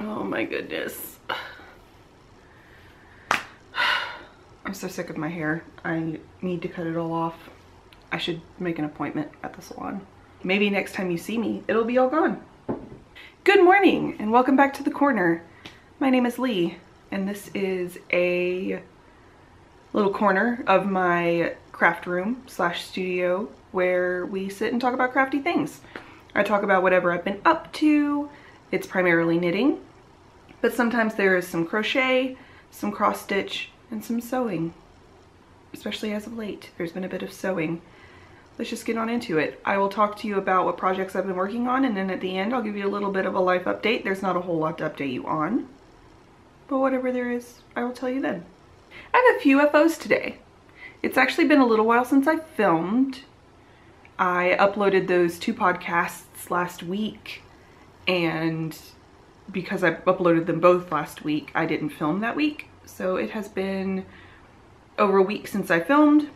Oh my goodness. I'm so sick of my hair. I need to cut it all off. I should make an appointment at the salon. Maybe next time you see me, it'll be all gone. Good morning and welcome back to the corner. My name is Leigh and this is a little corner of my craft room slash studio where we sit and talk about crafty things. I talk about whatever I've been up to. It's primarily knitting, but sometimes there is some crochet, some cross stitch, and some sewing. Especially as of late, there's been a bit of sewing. Let's just get on into it. I will talk to you about what projects I've been working on, and then at the end I'll give you a little bit of a life update. There's not a whole lot to update you on, but whatever there is, I will tell you then. I have a few FOs today. It's actually been a little while since I filmed. I uploaded those 2 podcasts last week, and because I uploaded them both last week, I didn't film that week. So it has been over a week since I filmed,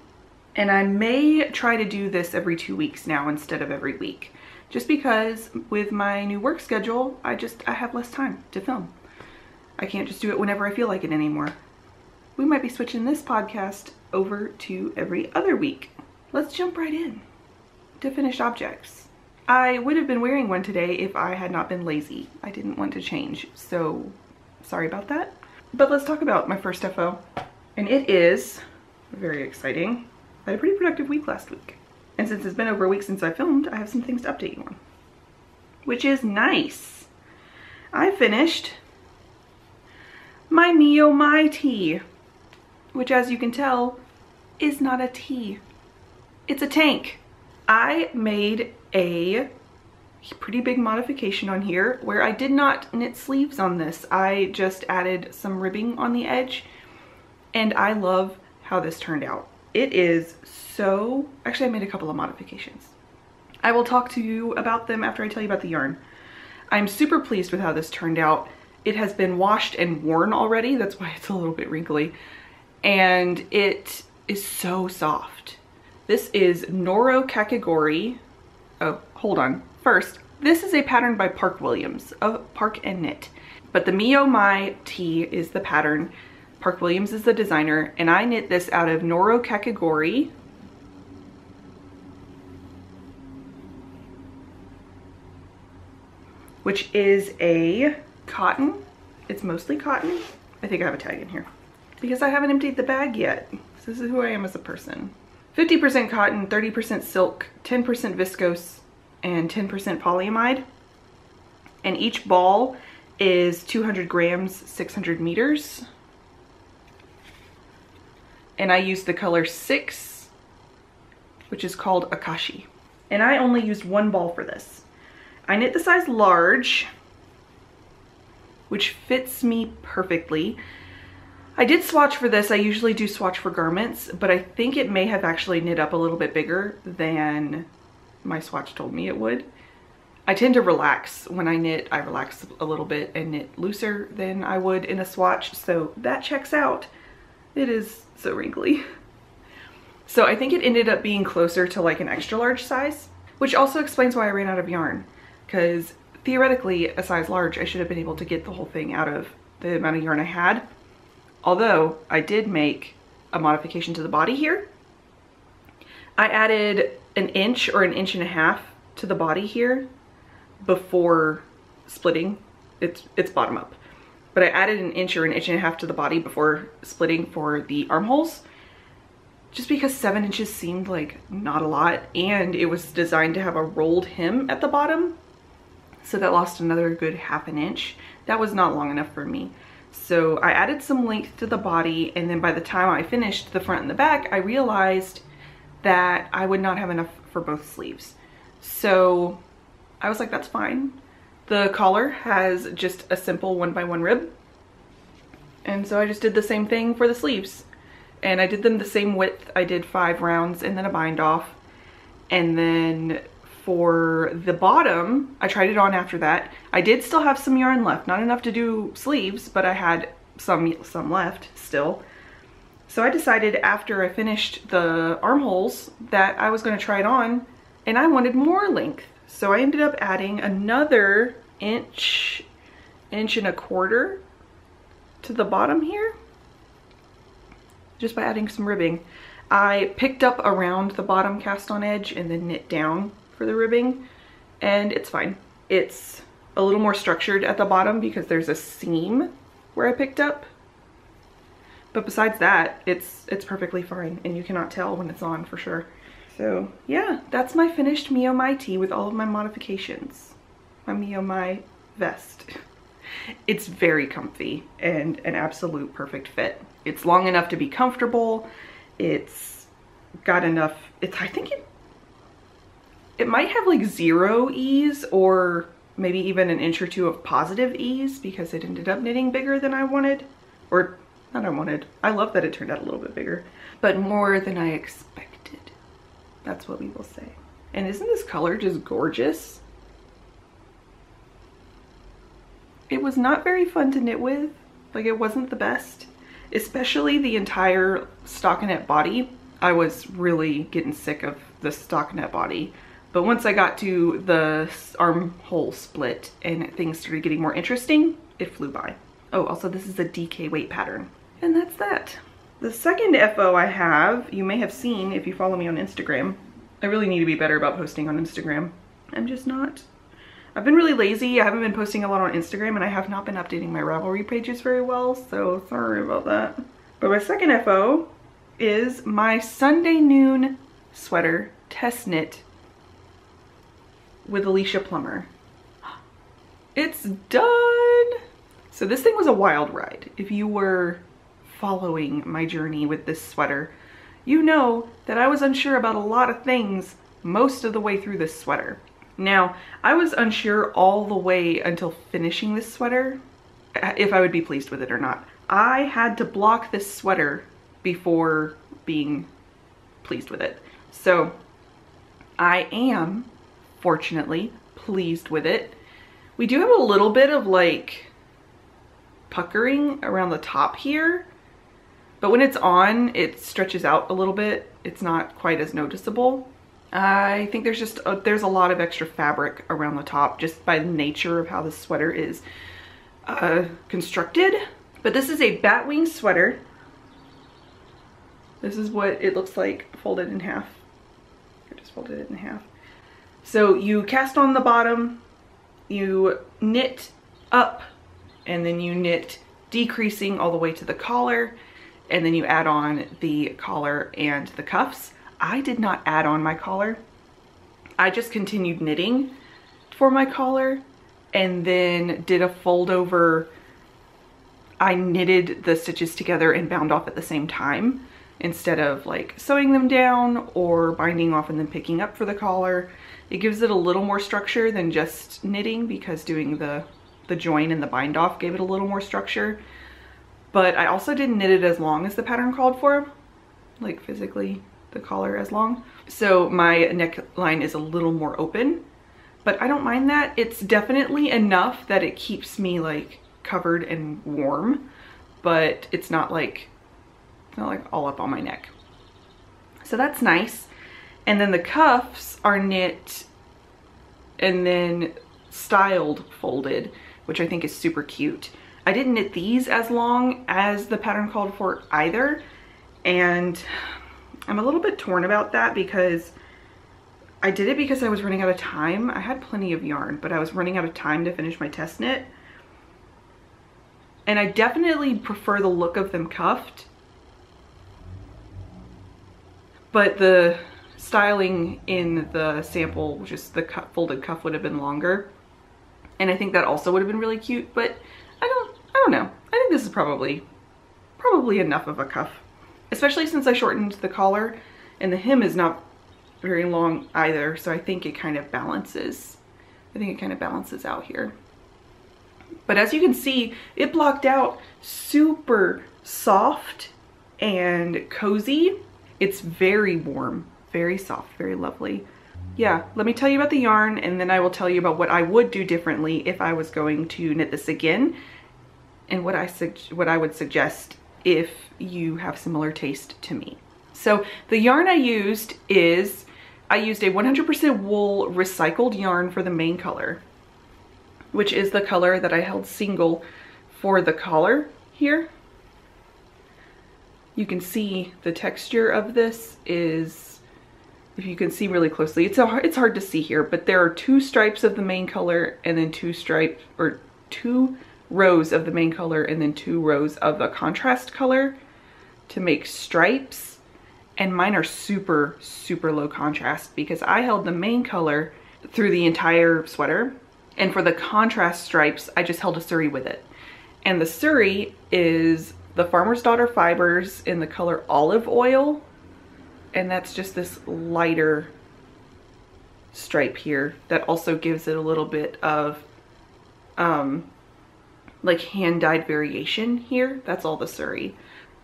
and I may try to do this every 2 weeks now instead of every week, just because with my new work schedule, I have less time to film. I can't just do it whenever I feel like it anymore. We might be switching this podcast over to every other week. Let's jump right in to finished objects. I would have been wearing one today if I had not been lazy. I didn't want to change, so sorry about that. But let's talk about my first FO. And it is very exciting. I had a pretty productive week last week. And since it's been over a week since I filmed, I have some things to update you on, which is nice. I finished my Mio My tee, which as you can tell is not a tee. It's a tank. I made a pretty big modification on here where I did not knit sleeves on this. I just added some ribbing on the edge, and I love how this turned out. It is so, actually I made a couple of modifications. I will talk to you about them after I tell you about the yarn. I'm super pleased with how this turned out. It has been washed and worn already, that's why it's a little bit wrinkly, and it is so soft. This is Noro Kakigori. Oh, hold on. First, this is a pattern by Park Williams of Park and Knit, but the Mio My tee is the pattern. Park Williams is the designer, and I knit this out of Noro Kakigori. Which is a cotton. It's mostly cotton. I think I have a tag in here because I haven't emptied the bag yet. So this is who I am as a person. 50% cotton, 30% silk, 10% viscose, and 10% polyamide. And each ball is 200 grams, 600 meters. And I used the color 6, which is called Akashi. And I only used 1 ball for this. I knit the size large, which fits me perfectly. I did swatch for this. I usually do swatch for garments, but I think it may have actually knit up a little bit bigger than my swatch told me it would. I tend to relax when I knit. I relax a little bit and knit looser than I would in a swatch, so that checks out. It is so wrinkly. So I think it ended up being closer to like an extra large size, which also explains why I ran out of yarn, because theoretically a size large I should have been able to get the whole thing out of the amount of yarn I had. Although I did make a modification to the body here. I added an inch or an inch and a half to the body here before splitting. It's bottom up. But I added an inch or an inch and a half to the body before splitting for the armholes, just because 7 inches seemed like not a lot, and it was designed to have a rolled hem at the bottom. So that lost another good ½ an inch. That was not long enough for me. So I added some length to the body, and then by the time I finished the front and the back, I realized that I would not have enough for both sleeves. So I was like, that's fine. The collar has just a simple 1x1 rib. And so I just did the same thing for the sleeves. And I did them the same width. I did 5 rounds and then a bind off. And then for the bottom, I tried it on after that. I did still have some yarn left, not enough to do sleeves, but I had some left still. So I decided after I finished the armholes that I was going to try it on, and I wanted more length. So I ended up adding another inch 1.25 inches to the bottom here, just by adding some ribbing. I picked up around the bottom cast on edge and then knit down for the ribbing, and it's fine. It's a little more structured at the bottom because there's a seam where I picked up. But besides that, it's perfectly fine, and you cannot tell when it's on for sure. So yeah, that's my finished Mio Mai tee with all of my modifications. My Mio Mai vest. It's very comfy and an absolute perfect fit. It's long enough to be comfortable. It's got enough, I think it might have like 0 ease, or maybe even an inch or two of positive ease, because it ended up knitting bigger than I wanted. Or not I wanted. I love that it turned out a little bit bigger, but more than I expected. That's what we will say. And isn't this color just gorgeous? It was not very fun to knit with. Like, it wasn't the best, especially the entire stockinette body. I was really getting sick of the stockinette body. But once I got to the armhole split and things started getting more interesting, it flew by. Oh, also this is a DK weight pattern. And that's that. The second FO I have, you may have seen if you follow me on Instagram. I really need to be better about posting on Instagram. I'm just not. I've been really lazy. I haven't been posting a lot on Instagram, and I have not been updating my Ravelry pages very well, so sorry about that. But my second FO is my Sunday Noon sweater test knit with Alicia Plummer. It's done! So this thing was a wild ride. If you were following my journey with this sweater, you know that I was unsure about a lot of things most of the way through this sweater. Now, I was unsure all the way until finishing this sweater if I would be pleased with it or not. I had to block this sweater before being pleased with it. So I am, fortunately, pleased with it. We do have a little bit of like puckering around the top here, but when it's on, it stretches out a little bit. It's not quite as noticeable. I think there's just there's a lot of extra fabric around the top just by the nature of how this sweater is constructed. But this is a batwing sweater. This is what it looks like folded in half. I just folded it in half. So you cast on the bottom, you knit up, and then you knit decreasing all the way to the collar, and then you add on the collar and the cuffs. I did not add on my collar. I just continued knitting for my collar and then did a fold over. I knitted the stitches together and bound off at the same time instead of like sewing them down or binding off and then picking up for the collar. It gives it a little more structure than just knitting, because doing the join and the bind off gave it a little more structure. But I also didn't knit it as long as the pattern called for, like physically the collar as long. So my neckline is a little more open, but I don't mind that. It's definitely enough that it keeps me like covered and warm, but it's not like all up on my neck. So that's nice. And then the cuffs are knit and then styled folded, which I think is super cute. I didn't knit these as long as the pattern called for either, and I'm a little bit torn about that because I did it because I was running out of time. I had plenty of yarn, but I was running out of time to finish my test knit. And I definitely prefer the look of them cuffed, but the styling in the sample, just the folded cuff, would have been longer. And I think that also would have been really cute, but I don't know. I think this is probably enough of a cuff, especially since I shortened the collar and the hem is not very long either. So I think it kind of balances. I think it kind of balances out here. But as you can see, it blocked out super soft and cozy. It's very warm, very soft, very lovely. Yeah, let me tell you about the yarn, and then I will tell you about what I would do differently if I was going to knit this again, and what I would suggest if you have similar taste to me. So the yarn I used a 100% wool recycled yarn for the main color, which is the color that I held single for the collar here. You can see the texture of this is, if you can see really closely, it's hard to see here, but there are 2 stripes of the main color and then 2 rows of the main color and then 2 rows of a contrast color to make stripes. And mine are super, super low contrast because I held the main color through the entire sweater. And for the contrast stripes, I just held a suri with it. And the suri is the Farmer's Daughter fibers in the color Olive Oil. And that's just this lighter stripe here that also gives it a little bit of like hand-dyed variation here. That's all the suri.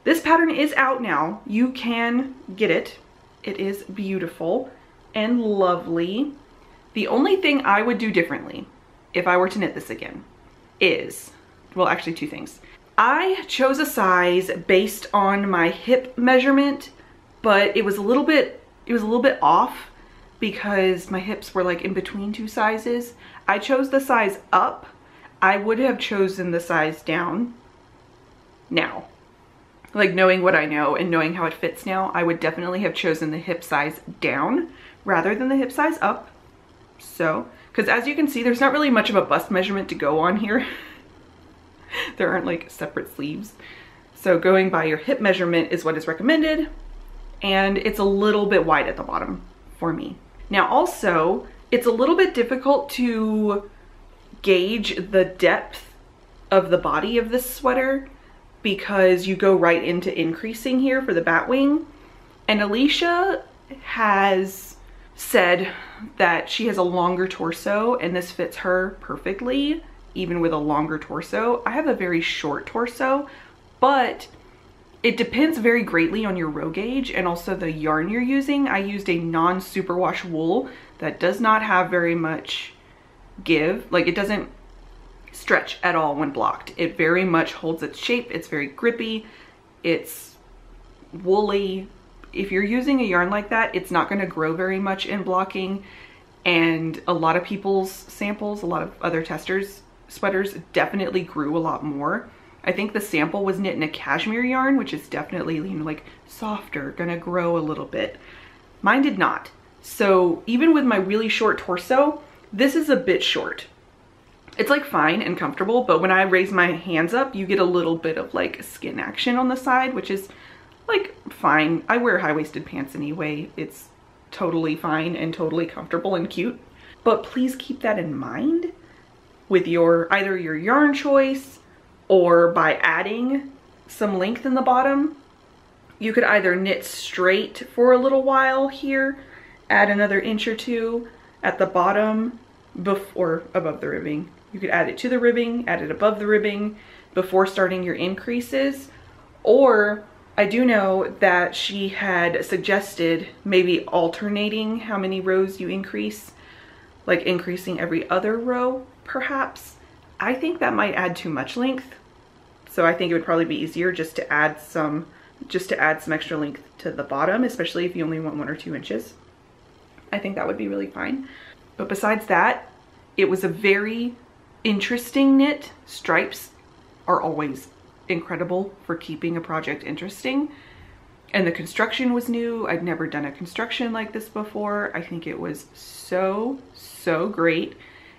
This pattern is out now. You can get it. It is beautiful and lovely. The only thing I would do differently if I were to knit this again is, well, actually 2 things. I chose a size based on my hip measurement, but it was a little bit off because my hips were like in between 2 sizes. I chose the size up. I would have chosen the size down now. Like, knowing what I know and knowing how it fits now, I would definitely have chosen the hip size down rather than the hip size up. So, because as you can see, there's not really much of a bust measurement to go on here. There aren't like separate sleeves. So going by your hip measurement is what is recommended. And it's a little bit wide at the bottom for me. Now also, it's a little bit difficult to gauge the depth of the body of this sweater because you go right into increasing here for the bat wing. And Alicia has said that she has a longer torso and this fits her perfectly, even with a longer torso. I have a very short torso, but it depends very greatly on your row gauge and also the yarn you're using. I used a non-superwash wool that does not have very much give. Like, it doesn't stretch at all when blocked. It very much holds its shape. It's very grippy. It's woolly. If you're using a yarn like that, it's not going to grow very much in blocking. And a lot of people's samples, a lot of other testers' sweaters definitely grew a lot more. I think the sample was knit in a cashmere yarn, which is definitely, you know, like softer, gonna grow a little bit. Mine did not. So even with my really short torso, this is a bit short. It's like fine and comfortable, but when I raise my hands up, you get a little bit of like skin action on the side, which is like fine. I wear high-waisted pants anyway. It's totally fine and totally comfortable and cute. But please keep that in mind with either your yarn choice or by adding some length in the bottom. You could either knit straight for a little while here, add another inch or 2 at the bottom before above the ribbing. You could add it to the ribbing, add it above the ribbing before starting your increases. Or I do know that she had suggested maybe alternating how many rows you increase, like increasing every other row perhaps. I think that might add too much length. So I think it would probably be easier just to add some extra length to the bottom, especially if you only want 1 or 2 inches. I think that would be really fine. But besides that, it was a very interesting knit. Stripes are always incredible for keeping a project interesting. And the construction was new. I'd never done a construction like this before. I think it was so, so great.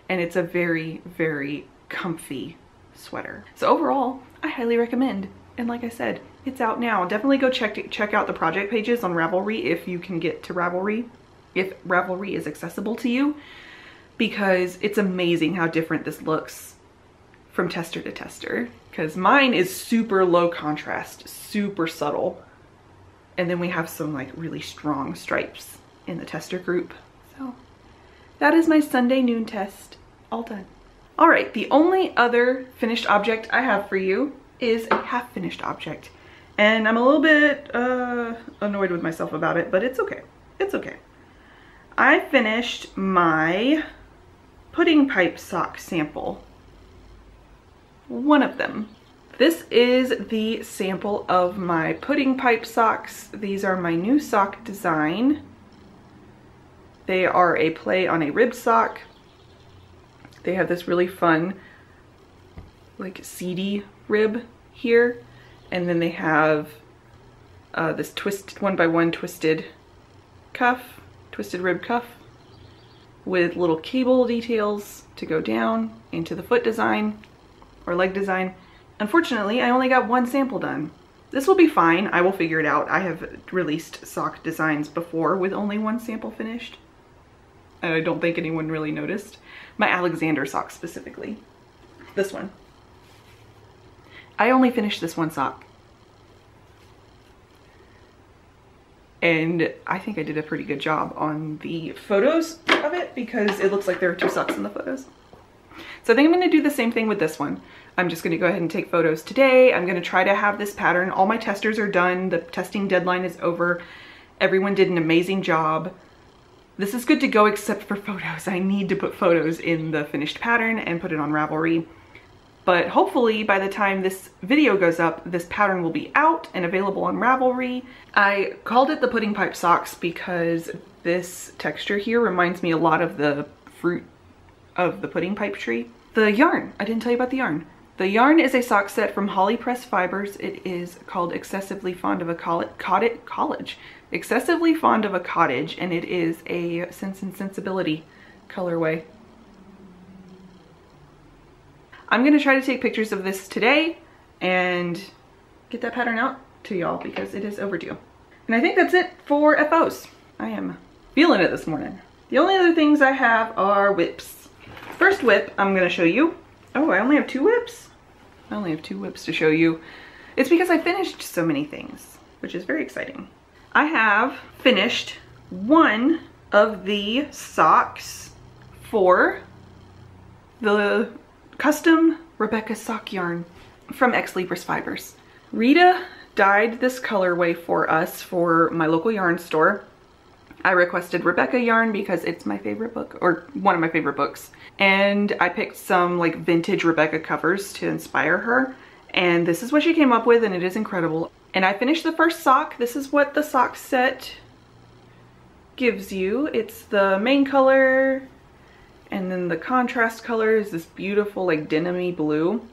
And it's a very, very comfy sweater. So overall, I highly recommend. And like I said, it's out now. Definitely go check out the project pages on Ravelry if you can get to Ravelry, if Ravelry is accessible to you, because it's amazing how different this looks from tester to tester. Because mine is super low contrast, super subtle. And then we have some like really strong stripes in the tester group. So that is my Sunday noon test, all done. All right, the only other finished object I have for you is a half finished object. And I'm a little bit annoyed with myself about it, but it's okay. It's okay. I finished my pudding pipe sock sample. One of them. This is the sample of my pudding pipe socks. These are my new sock design. They are a play on a rib sock. They have this really fun, like seedy rib here. And then they have this twist 1x1 twisted cuff, twisted rib cuff with little cable details to go down into the foot design or leg design. Unfortunately, I only got one sample done. This will be fine. I will figure it out. I have released sock designs before with only one sample finished, and I don't think anyone really noticed. My Alexander sock specifically. This one. I only finished this one sock. And I think I did a pretty good job on the photos of it because it looks like there are two socks in the photos. So I think I'm gonna do the same thing with this one. I'm just gonna go ahead and take photos today. I'm gonna try to have this pattern. All my testers are done. The testing deadline is over. Everyone did an amazing job. This is good to go except for photos. I need to put photos in the finished pattern and put it on Ravelry. But hopefully by the time this video goes up, this pattern will be out and available on Ravelry. I called it the pudding pipe socks because this texture here reminds me a lot of the fruit of the pudding pipe tree. The yarn, I didn't tell you about the yarn. The yarn is a sock set from Holly Press Fibers. It is called Excessively Fond of a Cottage. Excessively Fond of a Cottage, and it is a Sense and Sensibility colorway. I'm gonna try to take pictures of this today and get that pattern out to y'all because it is overdue. And I think that's it for FOs. I am feeling it this morning. The only other things I have are whips. First whip I'm gonna show you. Oh, I only have 2 whips? I only have 2 whips to show you. It's because I finished so many things, which is very exciting. I have finished one of the socks for the custom Rebecca sock yarn from Libris Fibers. Rita dyed this colorway for us for my local yarn store. I requested Rebecca yarn because it's my favorite book, or one of my favorite books. And I picked some like vintage Rebecca covers to inspire her. And this is what she came up with, and it is incredible. And I finished the first sock. This is what the sock set gives you. It's the main color, and then the contrast color is this beautiful like denim-y blue,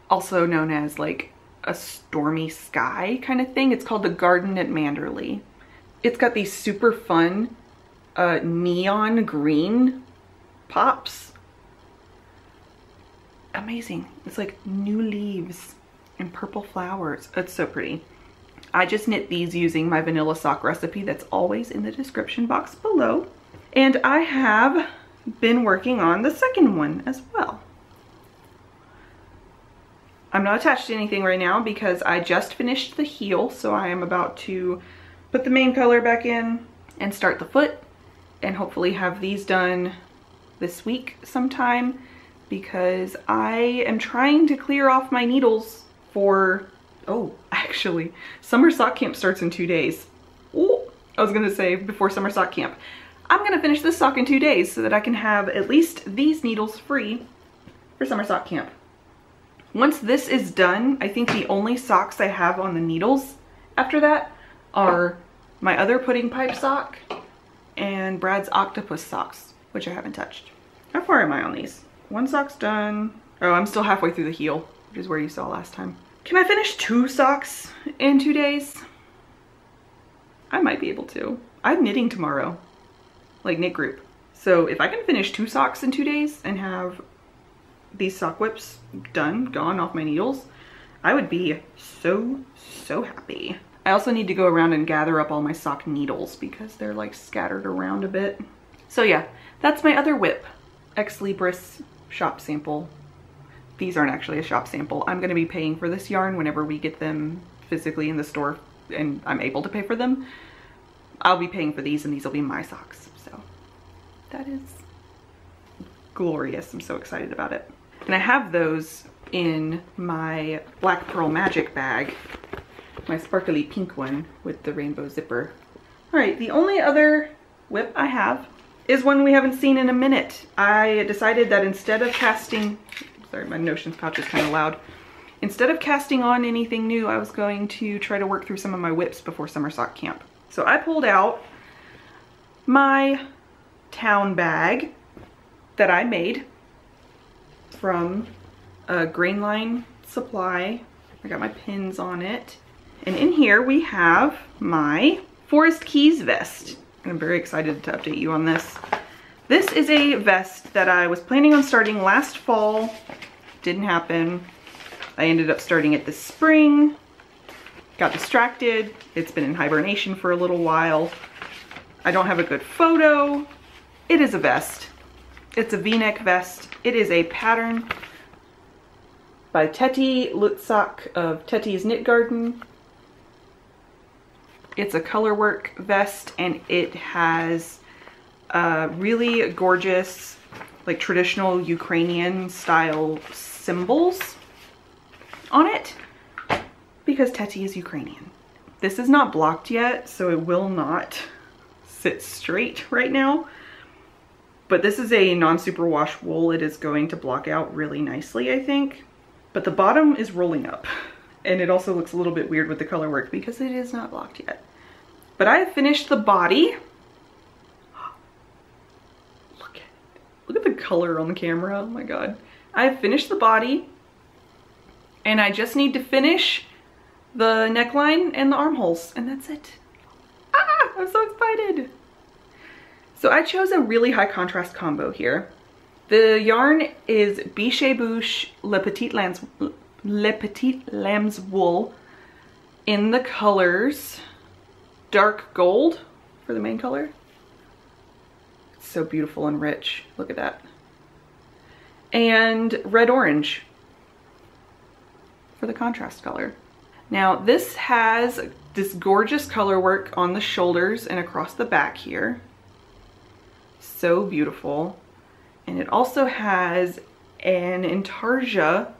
also known as like a stormy sky kind of thing. It's called the Garden at Manderley. It's got these super fun neon green pops. Amazing. It's like new leaves and purple flowers. It's so pretty. I just knit these using my vanilla sock recipe that's always in the description box below. And I have been working on the second one as well. I'm not attached to anything right now because I just finished the heel, so I am about to put the main color back in and start the foot and hopefully have these done this week sometime because I am trying to clear off my needles for, oh, actually, summer sock camp starts in 2 days. Oh, I was gonna say before summer sock camp. I'm gonna finish this sock in 2 days so that I can have at least these needles free for summer sock camp. Once this is done, I think the only socks I have on the needles after that are my other pudding pipe sock and Brad's octopus socks, which I haven't touched. How far am I on these? One sock's done. Oh, I'm still halfway through the heel, which is where you saw last time. Can I finish 2 socks in 2 days? I might be able to. I'm knitting tomorrow, like knit group. So if I can finish 2 socks in 2 days and have these sock whips done, gone off my needles, I would be so happy. I also need to go around and gather up all my sock needles because they're like scattered around a bit. So yeah, that's my other whip. Libris shop sample. These aren't actually a shop sample. I'm gonna be paying for this yarn whenever we get them physically in the store and I'm able to pay for them. I'll be paying for these and these will be my socks. So that is glorious. I'm so excited about it. And I have those in my Black Pearl Magic bag, my sparkly pink one with the rainbow zipper. All right, the only other whip I have is one we haven't seen in a minute. I decided that instead of casting, sorry, my notions pouch is kind of loud. Instead of casting on anything new, I was going to try to work through some of my whips before summer sock camp. So I pulled out my town bag that I made from a Grainline supply. I got my pins on it. And in here we have my Forest Keys vest. I'm very excited to update you on this. This is a vest that I was planning on starting last fall. Didn't happen. I ended up starting it this spring. Got distracted. It's been in hibernation for a little while. I don't have a good photo. It is a vest. It's a V-neck vest. It is a pattern by Teti Lutsak of Teti's Knit Garden. It's a colorwork vest, and it has really gorgeous, like traditional Ukrainian style symbols on it, because Teti is Ukrainian. This is not blocked yet, so it will not sit straight right now. But this is a non-superwash wool. It is going to block out really nicely, I think. But the bottom is rolling up. And it also looks a little bit weird with the color work because it is not blocked yet. But I have finished the body. Look at the color on the camera. Oh my god. I have finished the body. And I just need to finish the neckline and the armholes. And that's it. Ah! I'm so excited. So I chose a really high contrast combo here. The yarn is Biche Bouche Le Petit Lamb's Wool in the colors dark gold for the main color. It's so beautiful and rich. Look at that. And red orange for the contrast color. Now this has this gorgeous color work on the shoulders and across the back here. So beautiful. And it also has an intarsia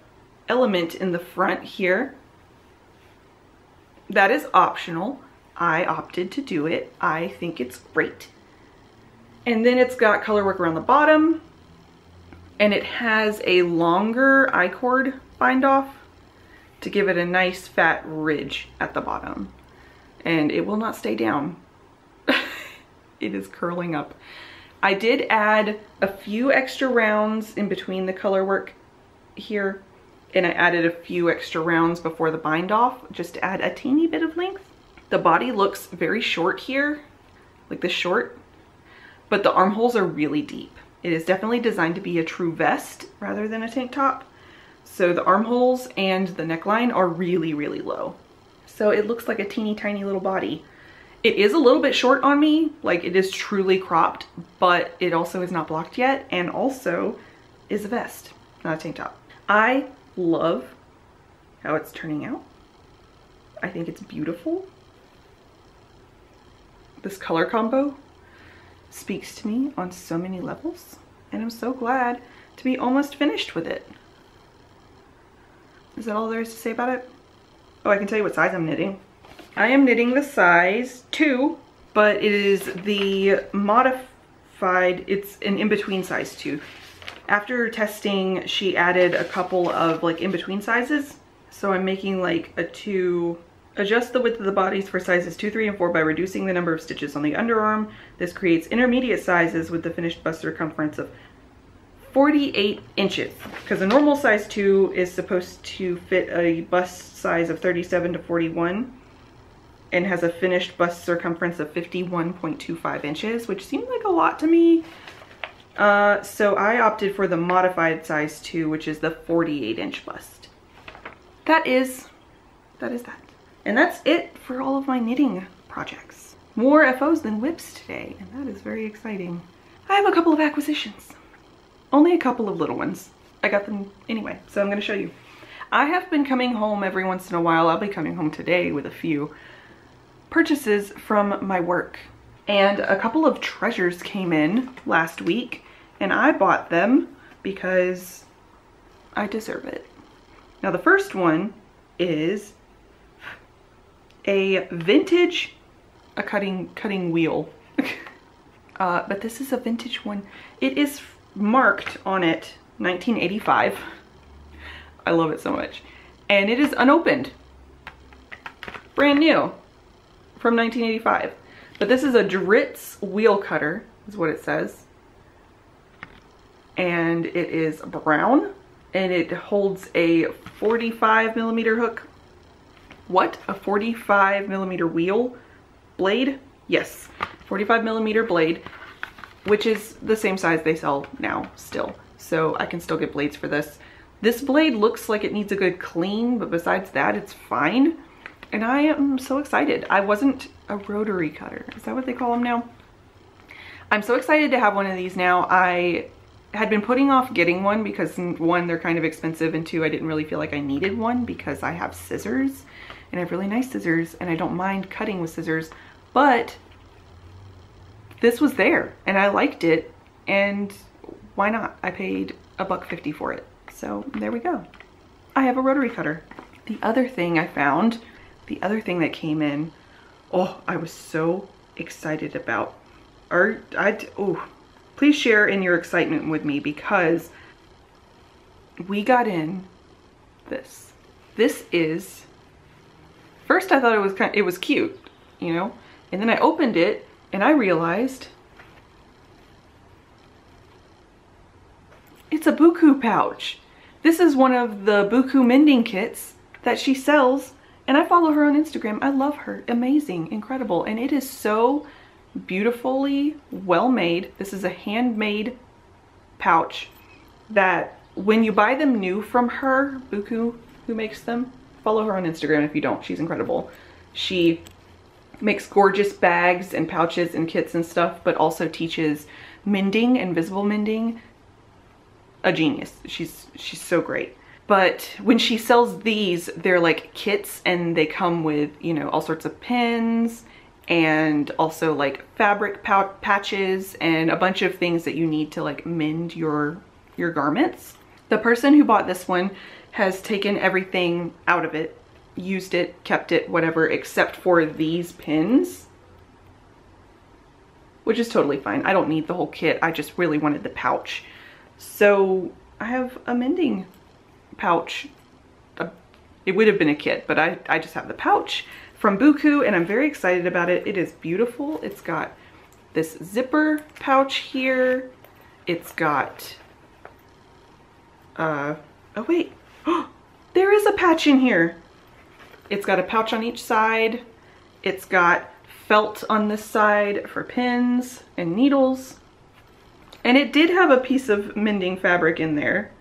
element in the front here. That is optional. I opted to do it. I think it's great. And then it's got color work around the bottom, and it has a longer I-cord bind off to give it a nice fat ridge at the bottom. And it will not stay down. It is curling up. I did add a few extra rounds in between the color work here, and I added a few extra rounds before the bind off just to add a teeny bit of length. The body looks very short here, like this short, but the armholes are really deep. It is definitely designed to be a true vest rather than a tank top. So the armholes and the neckline are really, really low. So it looks like a teeny tiny little body. It is a little bit short on me, like it is truly cropped, but it also is not blocked yet, and also is a vest, not a tank top. I love how it's turning out. I think it's beautiful. This color combo speaks to me on so many levels, and I'm so glad to be almost finished with it. Is that all there is to say about it? Oh, I can tell you what size I'm knitting. I am knitting the size 2, but it is the modified, it's an in-between size 2. After testing, she added a couple of like in-between sizes. So I'm making like a 2, adjust the width of the bodies for sizes 2, 3, and 4 by reducing the number of stitches on the underarm. This creates intermediate sizes with the finished bust circumference of 48 inches. Because a normal size 2 is supposed to fit a bust size of 37 to 41. And has a finished bust circumference of 51.25 inches, which seemed like a lot to me. So I opted for the modified size 2, which is the 48-inch bust. That is that. And that's it for all of my knitting projects. More FOs than whips today, and that is very exciting. I have a couple of acquisitions. Only a couple of little ones. I got them anyway, so I'm gonna show you. I have been coming home every once in a while. I'll be coming home today with a few purchases from my work, and a couple of treasures came in last week, and I bought them because I deserve it. Now the first one is a vintage cutting wheel. But this is a vintage one. It is marked on it 1985. I love it so much. And it is unopened. Brand new. From 1985. But this is a Dritz wheel cutter, is what it says. And it is brown. and it holds a 45mm hook. What? A 45mm wheel blade? Yes, 45mm blade, which is the same size they sell now still. So I can still get blades for this. This blade looks like it needs a good clean, but besides that, it's fine. And I am so excited. I wasn't a rotary cutter. Is that what they call them now? I'm so excited to have one of these now. I had been putting off getting one because one, they're kind of expensive, and two, I didn't really feel like I needed one because I have scissors and I have really nice scissors and I don't mind cutting with scissors, but this was there and I liked it, and why not? I paid $1.50 for it. So there we go. I have a rotary cutter. The other thing I found, the other thing that came in, oh, I was so excited about. Please share in your excitement with me, because we got in this. This is, first I thought it was cute, you know, and then I opened it and I realized it's a buku pouch. This is one of the buku mending kits that she sells, and I follow her on Instagram. I love her. Amazing, incredible, and it is so beautifully well made. This is a handmade pouch that when you buy them new from her, Buku, who makes them, follow her on Instagram if you don't. She's incredible. She makes gorgeous bags and pouches and kits and stuff, but also teaches mending and visible mending. A genius. She's so great. But when she sells these, they're like kits, and they come with, you know, all sorts of pins and also like fabric patches and a bunch of things that you need to like mend your garments. The person who bought this one has taken everything out of it, used it, kept it, whatever, except for these pins, which is totally fine. I don't need the whole kit. I just really wanted the pouch. So I have a mending pouch. It would have been a kit, but I just have the pouch from Buku, and I'm very excited about it. It is beautiful. It's got this zipper pouch here. It's got, oh wait, there is a patch in here. It's got a pouch on each side. It's got felt on this side for pins and needles. And it did have a piece of mending fabric in there.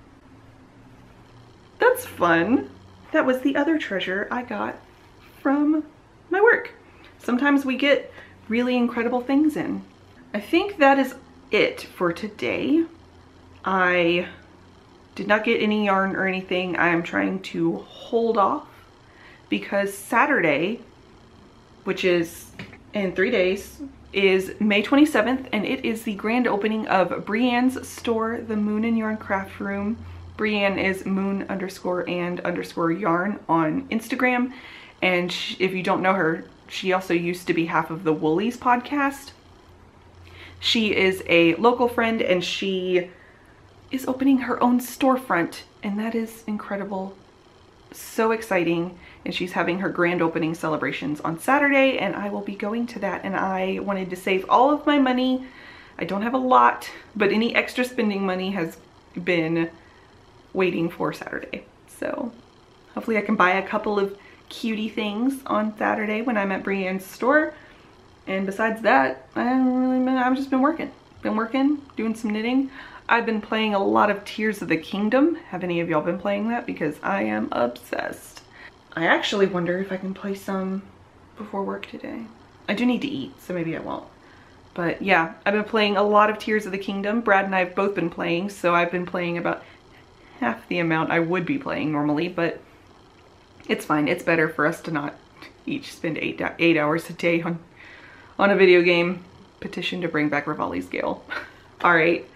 That's fun. That was the other treasure I got from my work. Sometimes we get really incredible things in. I think that is it for today. I did not get any yarn or anything. I am trying to hold off because Saturday, which is in 3 days, is May 27th, and it is the grand opening of Brienne's store, the Moon and Yarn Craft Room. Brienne is moon_and_yarn on Instagram, and if you don't know her, she also used to be half of the Woolies podcast. She is a local friend, and she is opening her own storefront, and that is incredible. So exciting. And she's having her grand opening celebrations on Saturday, and I will be going to that. And I wanted to save all of my money. I don't have a lot, but any extra spending money has been waiting for Saturday. So hopefully I can buy a couple of cutie things on Saturday when I'm at Brienne's store. And besides that, I've just been working, doing some knitting. I've been playing a lot of Tears of the Kingdom. Have any of y'all been playing that? Because I am obsessed. I actually wonder if I can play some before work today. I do need to eat, so maybe I won't. But yeah, I've been playing a lot of Tears of the Kingdom. Brad and I have both been playing, so I've been playing about half the amount I would be playing normally, but it's fine. It's better for us to not each spend 8 hours a day on a video game. Petition to bring back Rivali's Gale. All right.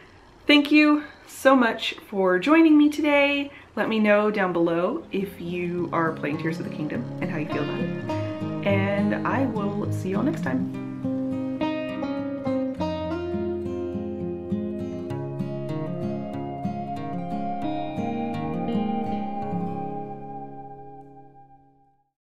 Thank you so much for joining me today. Let me know down below if you are playing Tears of the Kingdom and how you feel about it. And I will see you all next time.